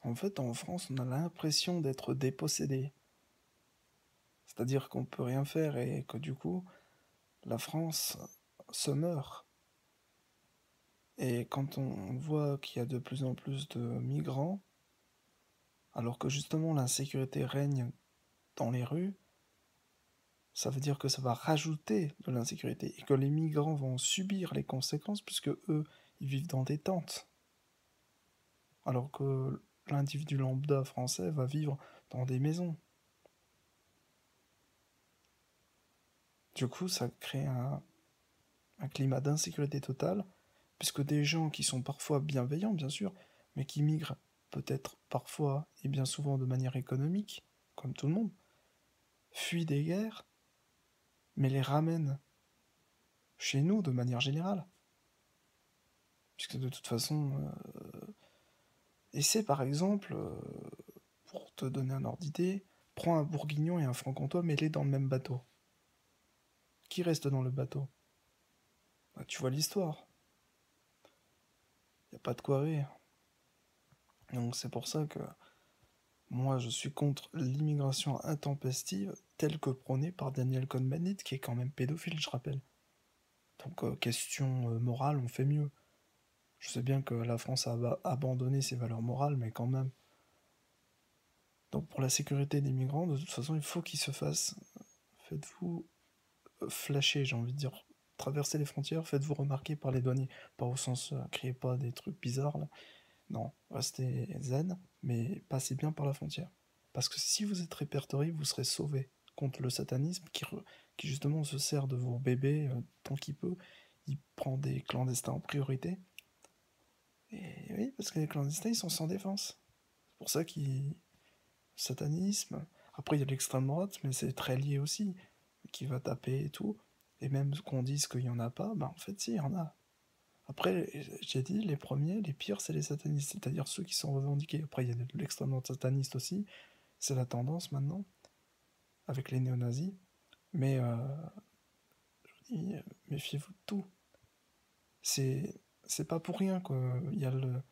En fait, en France, on a l'impression d'être dépossédé. C'est-à-dire qu'on peut rien faire et que du coup, la France se meurt. Et quand on voit qu'il y a de plus en plus de migrants, alors que justement l'insécurité règne dans les rues, ça veut dire que ça va rajouter de l'insécurité et que les migrants vont subir les conséquences puisque eux, ils vivent dans des tentes. Alors que l'individu lambda français va vivre dans des maisons. Du coup, ça crée un climat d'insécurité totale, puisque des gens qui sont parfois bienveillants, bien sûr, mais qui migrent peut-être parfois et bien souvent de manière économique, comme tout le monde, fuient des guerres, mais les ramènent chez nous de manière générale. Puisque de toute façon, essaie par exemple, pour te donner un ordre d'idée, prends un bourguignon et un franc-comtois, mets-les dans le même bateau. Qui reste dans le bateau? Bah, tu vois l'histoire. Y a pas de quoi rire. Donc c'est pour ça que moi je suis contre l'immigration intempestive telle que prônée par Daniel Cohn-Bendit, qui est quand même pédophile, je rappelle. Donc question morale, on fait mieux. Je sais bien que la France a abandonné ses valeurs morales, mais quand même. Donc pour la sécurité des migrants, de toute façon, il faut qu'ils se fassent, faites-vous flasher, j'ai envie de dire, traverser les frontières, faites-vous remarquer par les douaniers. Pas au sens, criez pas des trucs bizarres là. Non, restez zen, mais passez bien par la frontière. Parce que si vous êtes répertorié, vous serez sauvé contre le satanisme qui justement se sert de vos bébés tant qu'il peut. Il prend des clandestins en priorité. Et oui, parce que les clandestins, ils sont sans défense. C'est pour ça qu'il... Satanisme. Après, il y a l'extrême droite, mais c'est très lié aussi. Qui va taper et tout. Et même qu'on dise qu'il y en a pas, bah en fait, si, il y en a. Après, j'ai dit, les premiers, les pires, c'est les satanistes, c'est-à-dire ceux qui sont revendiqués. Après, il y a l'extrême droite sataniste aussi, c'est la tendance maintenant, avec les néo-nazis. Mais je dis, méfiez-vous de tout. C'est pas pour rien qu'il y a le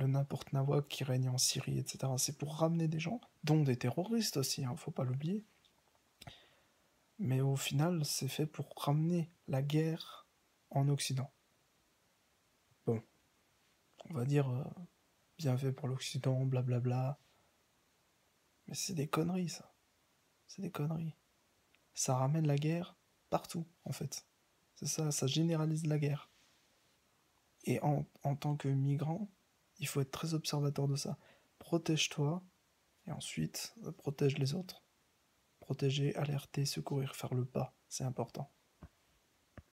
n'importe nawak qui règne en Syrie, etc. C'est pour ramener des gens, dont des terroristes aussi, hein, faut pas l'oublier. Mais au final, c'est fait pour ramener la guerre en Occident. Bon, on va dire bien fait pour l'Occident, blablabla. Mais c'est des conneries, ça. C'est des conneries. Ça ramène la guerre partout, en fait. C'est ça, ça généralise la guerre. Et en tant que migrant, il faut être très observateur de ça. Protège-toi, et ensuite, protège les autres. Protéger, alerter, secourir, faire le pas, c'est important.